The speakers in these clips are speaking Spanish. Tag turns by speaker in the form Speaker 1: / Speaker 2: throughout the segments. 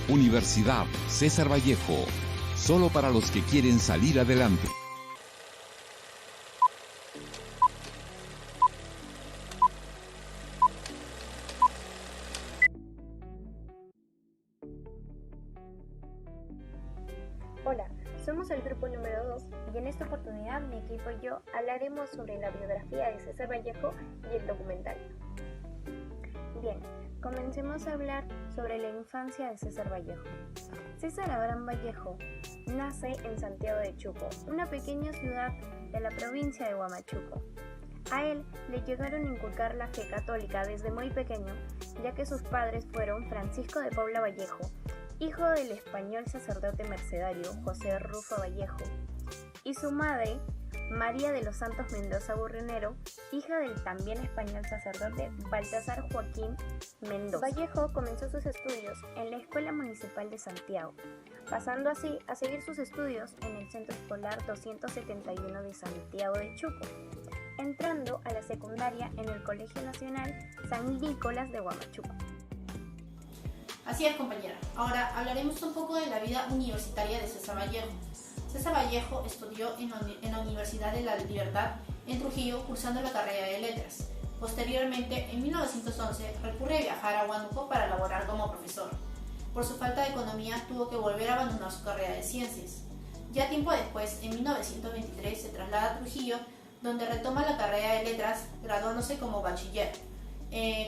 Speaker 1: Universidad César Vallejo, solo para los que quieren salir adelante.
Speaker 2: Hola, somos el grupo número 2 y en esta oportunidad mi equipo y yo hablaremos sobre la biografía de César Vallejo y el documental. Bien, comencemos a hablar sobre la infancia de César Vallejo. César Abraham Vallejo nace en Santiago de Chuco, una pequeña ciudad de la provincia de Huamachuco. A él le llegaron a inculcar la fe católica desde muy pequeño, ya que sus padres fueron Francisco de Paula Vallejo, hijo del español sacerdote mercedario José Rufo Vallejo, y su madre, María de los Santos Mendoza Burrinero, hija del también español sacerdote Baltasar Joaquín Mendoza. Vallejo comenzó sus estudios en la Escuela Municipal de Santiago, pasando así a seguir sus estudios en el Centro Escolar 271 de Santiago de Chuco, entrando a la secundaria en el Colegio Nacional San Nicolás de Huamachuco.
Speaker 3: Así es, compañera. Ahora hablaremos un poco de la vida universitaria de César Vallejo. César Vallejo estudió en la Universidad de la Libertad en Trujillo, cursando la carrera de Letras. Posteriormente, en 1911, recurre a viajar a Huánuco para laborar como profesor. Por su falta de economía, tuvo que volver a abandonar su carrera de Ciencias. Ya tiempo después, en 1923, se traslada a Trujillo, donde retoma la carrera de Letras, graduándose como bachiller,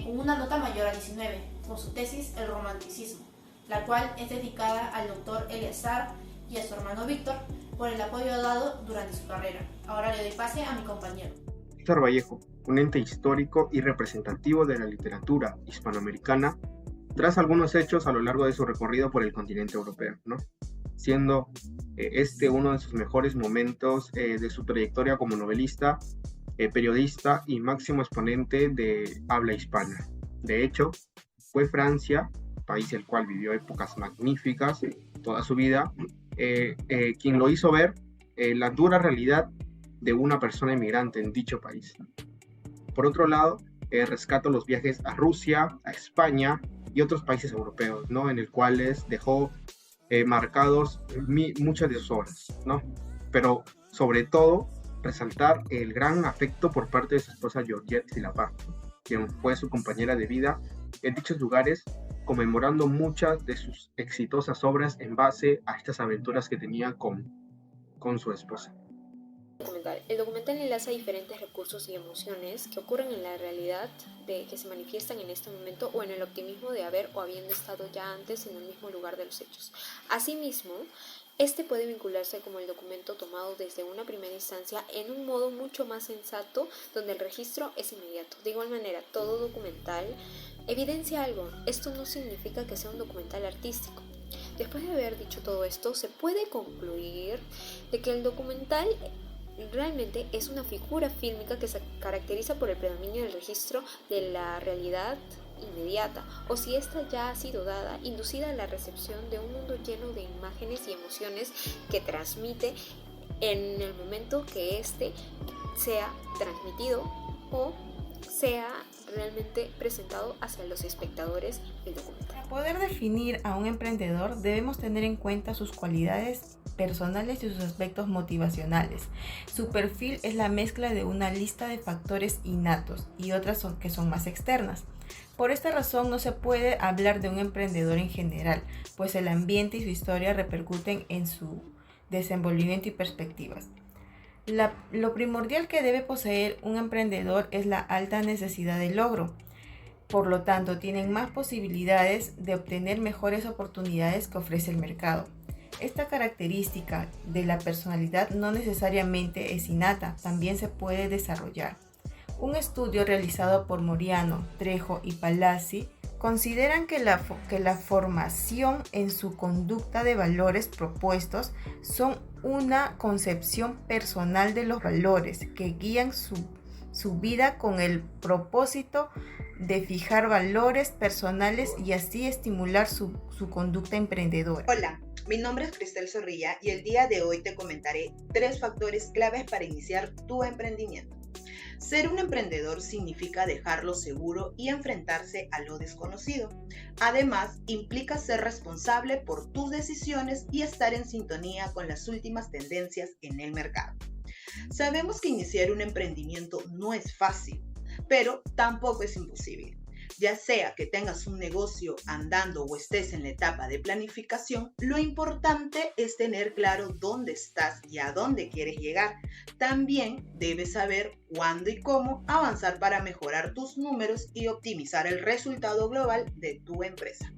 Speaker 3: con una nota mayor a 19, con su tesis El Romanticismo, la cual es dedicada al doctor Eleazar y a su hermano Víctor por el apoyo dado durante su carrera. Ahora le doy pase a mi compañero.
Speaker 4: César Vallejo, un ente histórico y representativo de la literatura hispanoamericana, tras algunos hechos a lo largo de su recorrido por el continente europeo, ¿no? Siendo este uno de sus mejores momentos de su trayectoria como novelista, periodista y máximo exponente de habla hispana. De hecho, fue Francia, país el cual vivió épocas magníficas toda su vida, quien lo hizo ver la dura realidad de una persona inmigrante en dicho país. Por otro lado, rescato los viajes a Rusia, a España y otros países europeos, ¿no? En el cuales dejó marcados muchas de sus obras, ¿no? Pero sobre todo, resaltar el gran afecto por parte de su esposa Georgette Silapar, quien fue su compañera de vida en dichos lugares, conmemorando muchas de sus exitosas obras en base a estas aventuras que tenía con su esposa.
Speaker 5: El documental enlaza diferentes recursos y emociones que ocurren en la realidad que se manifiestan en este momento o en el optimismo de haber o habiendo estado ya antes en el mismo lugar de los hechos. Asimismo, este puede vincularse como el documento tomado desde una primera instancia en un modo mucho más sensato, donde el registro es inmediato. De igual manera, todo documental evidencia algo. Esto no significa que sea un documental artístico. Después de haber dicho todo esto, se puede concluir de que el documental realmente es una figura fílmica que se caracteriza por el predominio del registro de la realidad inmediata, o si ésta ya ha sido dada, inducida a la recepción de un mundo lleno de imágenes y emociones que transmite en el momento que éste sea transmitido o sea realmente presentado hacia los espectadores del documental.
Speaker 6: Para poder definir a un emprendedor debemos tener en cuenta sus cualidades personales y sus aspectos motivacionales. Su perfil es la mezcla de una lista de factores innatos y otras que son más externas. Por esta razón no se puede hablar de un emprendedor en general, pues el ambiente y su historia repercuten en su desenvolvimiento y perspectivas. Lo primordial que debe poseer un emprendedor es la alta necesidad de logro. Por lo tanto, tienen más posibilidades de obtener mejores oportunidades que ofrece el mercado. Esta característica de la personalidad no necesariamente es innata, también se puede desarrollar. Un estudio realizado por Moriano, Trejo y Palazzi consideran que la formación en su conducta de valores propuestos son una concepción personal de los valores que guían su vida con el propósito de fijar valores personales y así estimular su conducta emprendedora.
Speaker 7: Hola, mi nombre es Cristel Zorrilla y el día de hoy te comentaré 3 factores claves para iniciar tu emprendimiento. Ser un emprendedor significa dejar lo seguro y enfrentarse a lo desconocido. Además, implica ser responsable por tus decisiones y estar en sintonía con las últimas tendencias en el mercado. Sabemos que iniciar un emprendimiento no es fácil, pero tampoco es imposible. Ya sea que tengas un negocio andando o estés en la etapa de planificación, lo importante es tener claro dónde estás y a dónde quieres llegar. También debes saber cuándo y cómo avanzar para mejorar tus números y optimizar el resultado global de tu empresa.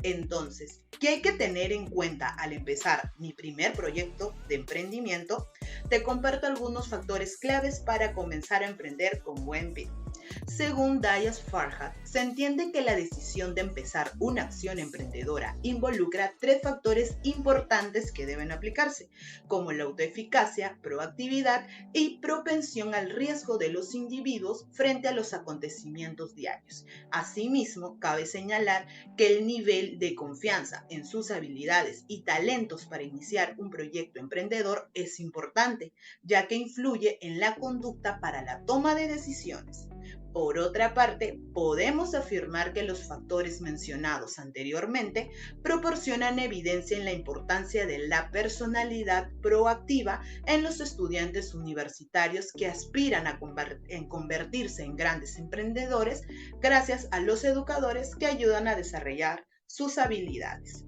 Speaker 7: Entonces, ¿qué hay que tener en cuenta al empezar mi primer proyecto de emprendimiento? Te comparto algunos factores claves para comenzar a emprender con buen pie. Según Dias Farhat, se entiende que la decisión de empezar una acción emprendedora involucra 3 factores importantes que deben aplicarse, como la autoeficacia, proactividad y propensión al riesgo de los individuos frente a los acontecimientos diarios. Asimismo, cabe señalar que el nivel de confianza en sus habilidades y talentos para iniciar un proyecto emprendedor es importante, ya que influye en la conducta para la toma de decisiones. Por otra parte, podemos afirmar que los factores mencionados anteriormente proporcionan evidencia en la importancia de la personalidad proactiva en los estudiantes universitarios que aspiran a convertirse en grandes emprendedores gracias a los educadores que ayudan a desarrollar sus habilidades.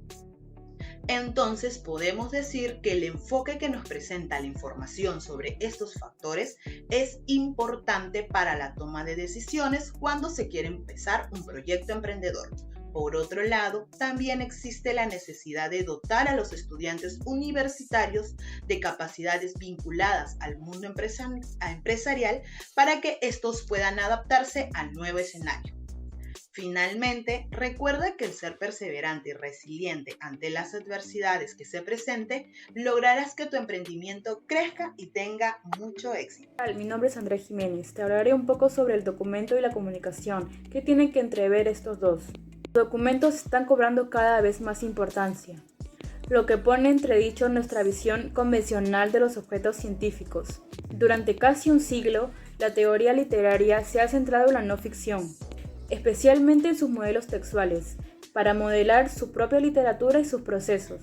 Speaker 7: Entonces podemos decir que el enfoque que nos presenta la información sobre estos factores es importante para la toma de decisiones cuando se quiere empezar un proyecto emprendedor. Por otro lado, también existe la necesidad de dotar a los estudiantes universitarios de capacidades vinculadas al mundo empresarial para que estos puedan adaptarse al nuevo escenario. Finalmente, recuerda que el ser perseverante y resiliente ante las adversidades que se presenten, lograrás que tu emprendimiento crezca y tenga mucho éxito.
Speaker 8: Mi nombre es Andrea Jiménez. Te hablaré un poco sobre el documento y la comunicación. ¿Qué tienen que entrever estos dos? Los documentos están cobrando cada vez más importancia, lo que pone en entredicho nuestra visión convencional de los objetos científicos. Durante casi un siglo, la teoría literaria se ha centrado en la no ficción, especialmente en sus modelos textuales, para modelar su propia literatura y sus procesos.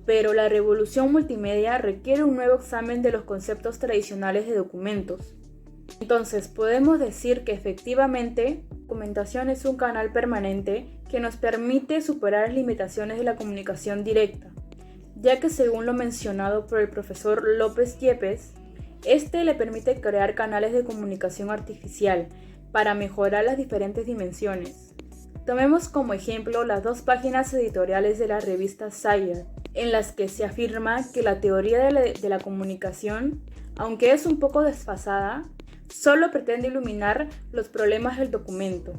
Speaker 8: Pero la revolución multimedia requiere un nuevo examen de los conceptos tradicionales de documentos. Entonces, podemos decir que efectivamente, la documentación es un canal permanente que nos permite superar las limitaciones de la comunicación directa, ya que según lo mencionado por el profesor López Yepes, este le permite crear canales de comunicación artificial para mejorar las diferentes dimensiones. Tomemos como ejemplo las 2 páginas editoriales de la revista Sire, en las que se afirma que la teoría de la comunicación, aunque es un poco desfasada, solo pretende iluminar los problemas del documento.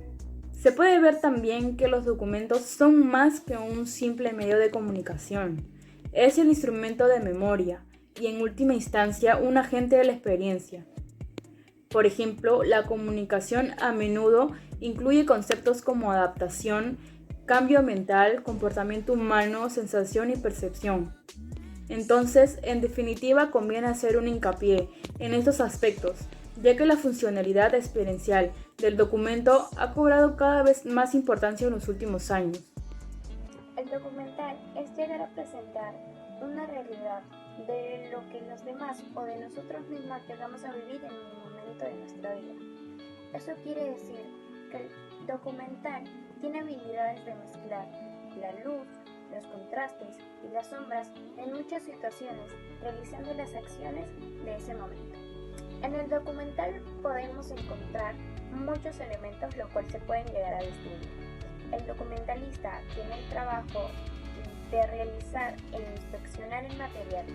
Speaker 8: Se puede ver también que los documentos son más que un simple medio de comunicación. Es el instrumento de memoria y en última instancia un agente de la experiencia. Por ejemplo, la comunicación a menudo incluye conceptos como adaptación, cambio mental, comportamiento humano, sensación y percepción. Entonces, en definitiva, conviene hacer un hincapié en estos aspectos, ya que la funcionalidad experiencial del documento ha cobrado cada vez más importancia en los últimos años.
Speaker 2: El documental es llegar a presentar una realidad de lo que los demás o de nosotros mismos llegamos a vivir en un momento de nuestra vida. Eso quiere decir que el documental tiene habilidades de mezclar la luz, los contrastes y las sombras en muchas situaciones, realizando las acciones de ese momento. En el documental podemos encontrar muchos elementos los cuales se pueden llegar a distinguir. El documentalista tiene el trabajo de realizar e inspeccionar el material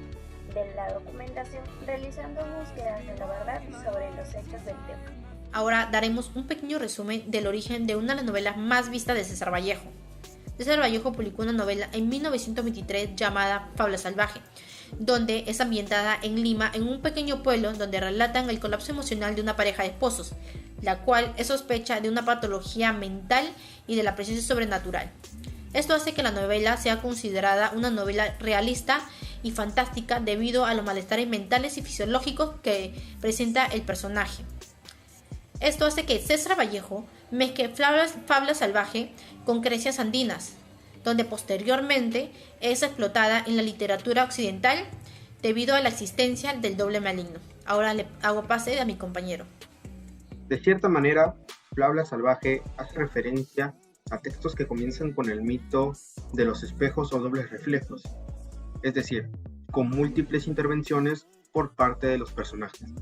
Speaker 2: de la documentación, realizando búsquedas de la verdad sobre los hechos del tema.
Speaker 3: Ahora daremos un pequeño resumen del origen de una de las novelas más vistas de César Vallejo. César Vallejo publicó una novela en 1923 llamada Fábula Salvaje, donde es ambientada en Lima, en un pequeño pueblo donde relatan el colapso emocional de una pareja de esposos, la cual es sospecha de una patología mental y de la presencia sobrenatural. Esto hace que la novela sea considerada una novela realista y fantástica debido a los malestares mentales y fisiológicos que presenta el personaje. Esto hace que César Vallejo mezcle fabla salvaje con creencias andinas, donde posteriormente es explotada en la literatura occidental debido a la existencia del doble maligno. Ahora le hago pase a mi compañero.
Speaker 4: De cierta manera, Fabla salvaje hace referencia a textos que comienzan con el mito de los espejos o dobles reflejos, es decir, con múltiples intervenciones por parte de los personajes.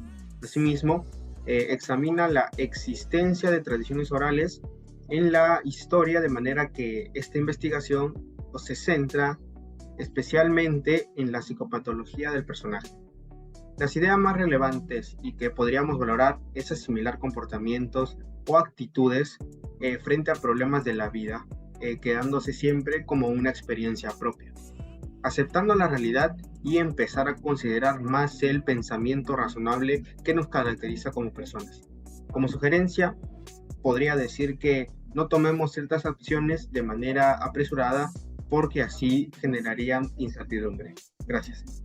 Speaker 4: Asimismo, examina la existencia de tradiciones orales en la historia, de manera que esta investigación se centra especialmente en la psicopatología del personaje. Las ideas más relevantes y que podríamos valorar es asimilar comportamientos o actitudes frente a problemas de la vida, quedándose siempre como una experiencia propia, aceptando la realidad y empezar a considerar más el pensamiento razonable que nos caracteriza como personas. Como sugerencia, podría decir que no tomemos ciertas acciones de manera apresurada porque así generarían incertidumbre. Gracias.